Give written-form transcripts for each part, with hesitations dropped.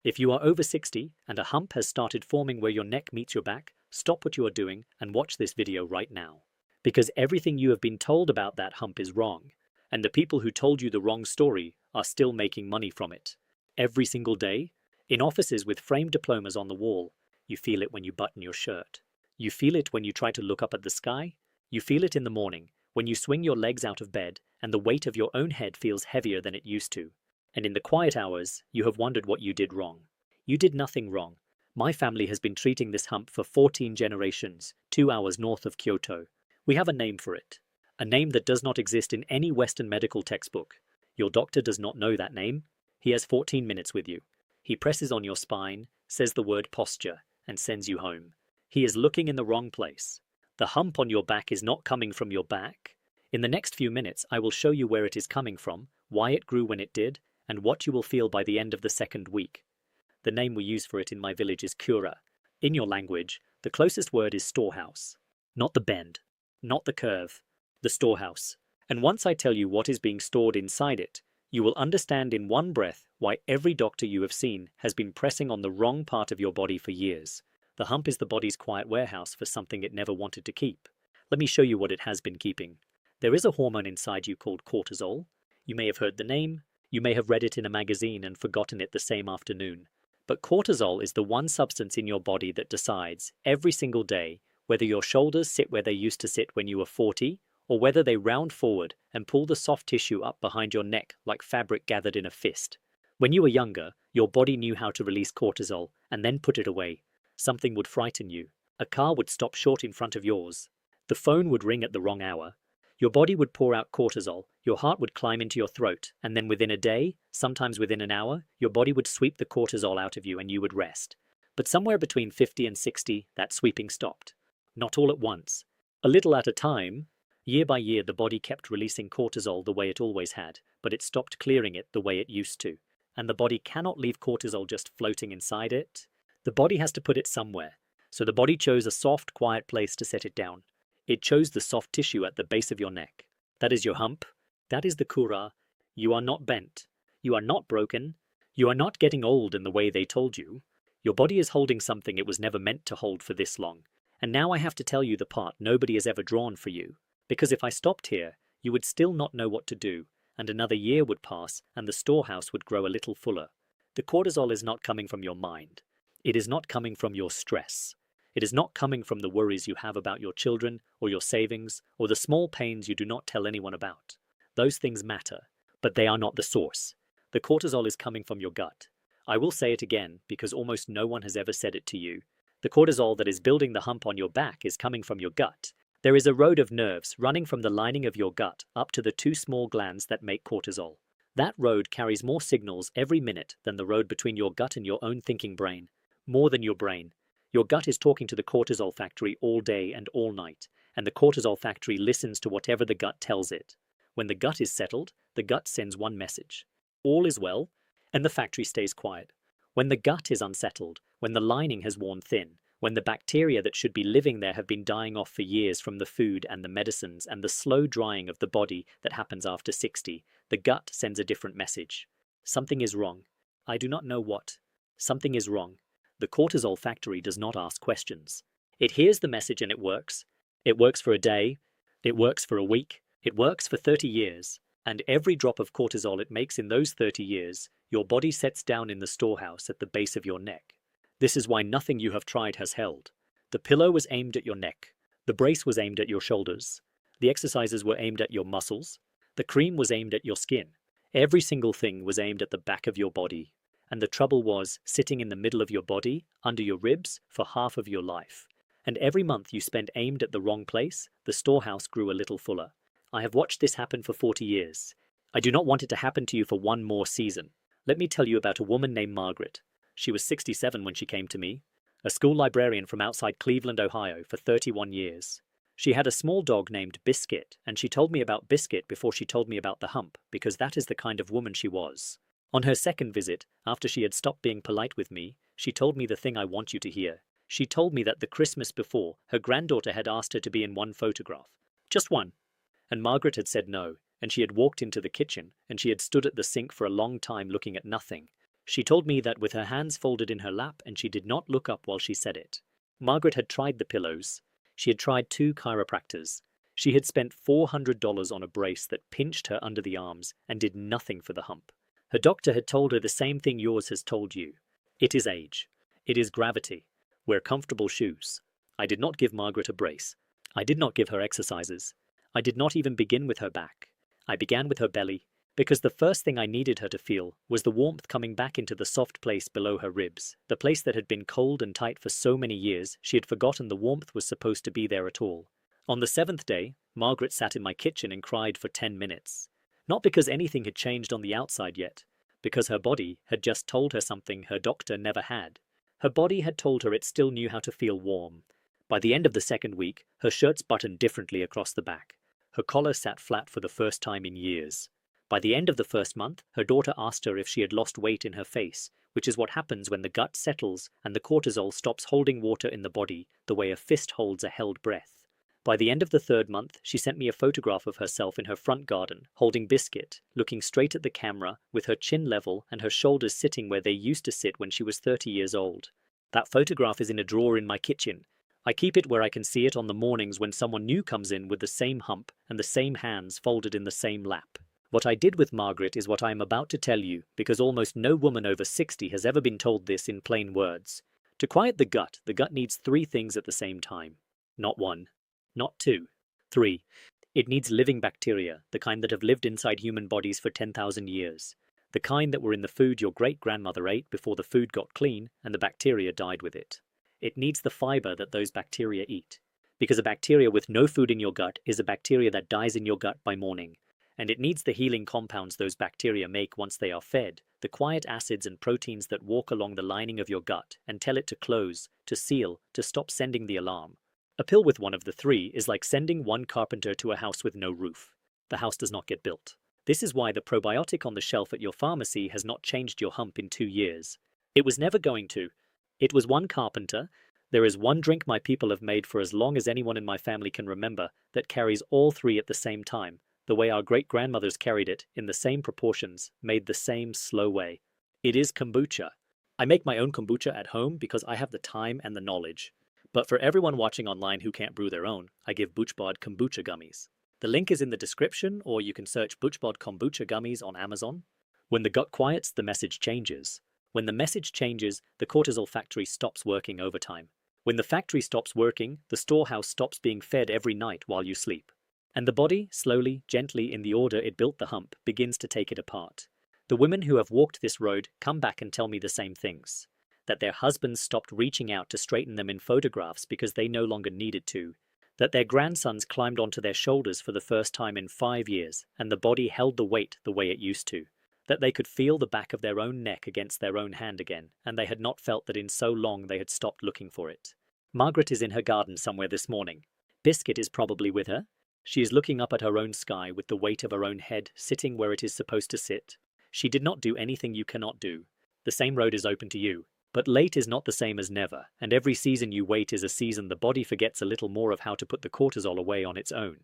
If you are over 60 and a hump has started forming where your neck meets your back, stop what you are doing and watch this video right now. Because everything you have been told about that hump is wrong, and the people who told you the wrong story are still making money from it. Every single day, in offices with framed diplomas on the wall, you feel it when you button your shirt. You feel it when you try to look up at the sky. You feel it in the morning, when you swing your legs out of bed and the weight of your own head feels heavier than it used to. And in the quiet hours, you have wondered what you did wrong. You did nothing wrong. My family has been treating this hump for 14 generations, 2 hours north of Kyoto. We have a name for it. A name that does not exist in any Western medical textbook. Your doctor does not know that name. He has 14 minutes with you. He presses on your spine, says the word posture, and sends you home. He is looking in the wrong place. The hump on your back is not coming from your back. In the next few minutes, I will show you where it is coming from, why it grew when it did, and what you will feel by the end of the second week. The name we use for it in my village is kura. In your language, the closest word is storehouse. Not the bend, not the curve, the storehouse. And once I tell you what is being stored inside it, you will understand in one breath why every doctor you have seen has been pressing on the wrong part of your body for years. The hump is the body's quiet warehouse for something it never wanted to keep. Let me show you what it has been keeping. There is a hormone inside you called cortisol. You may have heard the name. You may have read it in a magazine and forgotten it the same afternoon. But cortisol is the one substance in your body that decides, every single day, whether your shoulders sit where they used to sit when you were 40, or whether they round forward and pull the soft tissue up behind your neck like fabric gathered in a fist. When you were younger, your body knew how to release cortisol and then put it away. Something would frighten you. A car would stop short in front of yours. The phone would ring at the wrong hour. Your body would pour out cortisol, your heart would climb into your throat, and then within a day, sometimes within an hour, your body would sweep the cortisol out of you and you would rest. But somewhere between 50 and 60, that sweeping stopped. Not all at once. A little at a time. Year by year, the body kept releasing cortisol the way it always had, but it stopped clearing it the way it used to. And the body cannot leave cortisol just floating inside it. The body has to put it somewhere. So the body chose a soft, quiet place to set it down. It chose the soft tissue at the base of your neck. That is your hump. That is the kura. You are not bent. You are not broken. You are not getting old in the way they told you. Your body is holding something it was never meant to hold for this long. And now I have to tell you the part nobody has ever drawn for you. Because if I stopped here, you would still not know what to do, and another year would pass and the storehouse would grow a little fuller. The cortisol is not coming from your mind. It is not coming from your stress. It is not coming from the worries you have about your children or your savings or the small pains you do not tell anyone about. Those things matter, but they are not the source. The cortisol is coming from your gut. I will say it again because almost no one has ever said it to you. The cortisol that is building the hump on your back is coming from your gut. There is a road of nerves running from the lining of your gut up to the two small glands that make cortisol. That road carries more signals every minute than the road between your gut and your own thinking brain. More than your brain. Your gut is talking to the cortisol factory all day and all night, and the cortisol factory listens to whatever the gut tells it. When the gut is settled, the gut sends one message. All is well, and the factory stays quiet. When the gut is unsettled, when the lining has worn thin, when the bacteria that should be living there have been dying off for years from the food and the medicines and the slow drying of the body that happens after 60, the gut sends a different message. Something is wrong. I do not know what. Something is wrong. The cortisol factory does not ask questions. It hears the message and it works. It works for a day. It works for a week. It works for 30 years. And every drop of cortisol it makes in those 30 years, your body sets down in the storehouse at the base of your neck. This is why nothing you have tried has held. The pillow was aimed at your neck. The brace was aimed at your shoulders. The exercises were aimed at your muscles. The cream was aimed at your skin. Every single thing was aimed at the back of your body. And the trouble was sitting in the middle of your body, under your ribs, for half of your life. And every month you spent aimed at the wrong place, the storehouse grew a little fuller. I have watched this happen for 40 years. I do not want it to happen to you for one more season. Let me tell you about a woman named Margaret. She was 67 when she came to me, a school librarian from outside Cleveland, Ohio, for 31 years. She had a small dog named Biscuit, and she told me about Biscuit before she told me about the hump, because that is the kind of woman she was. On her second visit, after she had stopped being polite with me, she told me the thing I want you to hear. She told me that the Christmas before, her granddaughter had asked her to be in one photograph. Just one. And Margaret had said no, and she had walked into the kitchen, and she had stood at the sink for a long time looking at nothing. She told me that with her hands folded in her lap, and she did not look up while she said it. Margaret had tried the pillows. She had tried 2 chiropractors. She had spent $400 on a brace that pinched her under the arms and did nothing for the hump. Her doctor had told her the same thing yours has told you. It is age. It is gravity. Wear comfortable shoes. I did not give Margaret a brace. I did not give her exercises. I did not even begin with her back. I began with her belly, because the first thing I needed her to feel was the warmth coming back into the soft place below her ribs, the place that had been cold and tight for so many years she had forgotten the warmth was supposed to be there at all. On the 7th day, Margaret sat in my kitchen and cried for 10 minutes. Not because anything had changed on the outside yet, because her body had just told her something her doctor never had. Her body had told her it still knew how to feel warm. By the end of the 2nd week, her shirts buttoned differently across the back. Her collar sat flat for the first time in years. By the end of the 1st month, her daughter asked her if she had lost weight in her face, which is what happens when the gut settles and the cortisol stops holding water in the body the way a fist holds a held breath. By the end of the 3rd month, she sent me a photograph of herself in her front garden, holding Biscuit, looking straight at the camera, with her chin level and her shoulders sitting where they used to sit when she was 30 years old. That photograph is in a drawer in my kitchen. I keep it where I can see it on the mornings when someone new comes in with the same hump and the same hands folded in the same lap. What I did with Margaret is what I am about to tell you, because almost no woman over 60 has ever been told this in plain words. To quiet the gut needs 3 things at the same time. Not 1. Not 2. 3. It needs living bacteria, the kind that have lived inside human bodies for 10,000 years. The kind that were in the food your great-grandmother ate before the food got clean and the bacteria died with it. It needs the fiber that those bacteria eat. Because a bacteria with no food in your gut is a bacteria that dies in your gut by morning. And it needs the healing compounds those bacteria make once they are fed, the quiet acids and proteins that walk along the lining of your gut and tell it to close, to seal, to stop sending the alarm. A pill with one of the 3 is like sending one carpenter to a house with no roof. The house does not get built. This is why the probiotic on the shelf at your pharmacy has not changed your hump in 2 years. It was never going to. It was one carpenter. There is one drink my people have made for as long as anyone in my family can remember that carries all 3 at the same time, the way our great-grandmothers carried it, in the same proportions, made the same slow way. It is kombucha. I make my own kombucha at home because I have the time and the knowledge. But for everyone watching online who can't brew their own, I give BoochBod Kombucha Gummies. The link is in the description, or you can search BoochBod Kombucha Gummies on Amazon. When the gut quiets, the message changes. When the message changes, the cortisol factory stops working overtime. When the factory stops working, the storehouse stops being fed every night while you sleep. And the body, slowly, gently, in the order it built the hump, begins to take it apart. The women who have walked this road come back and tell me the same things. That their husbands stopped reaching out to straighten them in photographs because they no longer needed to. That their grandsons climbed onto their shoulders for the first time in 5 years, and the body held the weight the way it used to. That they could feel the back of their own neck against their own hand again, and they had not felt that in so long they had stopped looking for it. Margaret is in her garden somewhere this morning. Biscuit is probably with her. She is looking up at her own sky with the weight of her own head sitting where it is supposed to sit. She did not do anything you cannot do. The same road is open to you. But late is not the same as never, and every season you wait is a season the body forgets a little more of how to put the cortisol away on its own.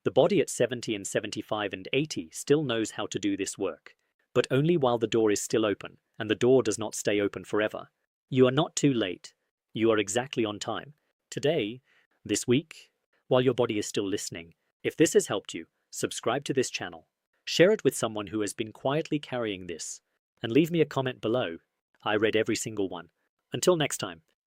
The body at 70 and 75 and 80 still knows how to do this work, but only while the door is still open, and the door does not stay open forever. You are not too late. You are exactly on time. Today, this week, while your body is still listening. If this has helped you, subscribe to this channel. Share it with someone who has been quietly carrying this, and leave me a comment below. I read every single one. Until next time.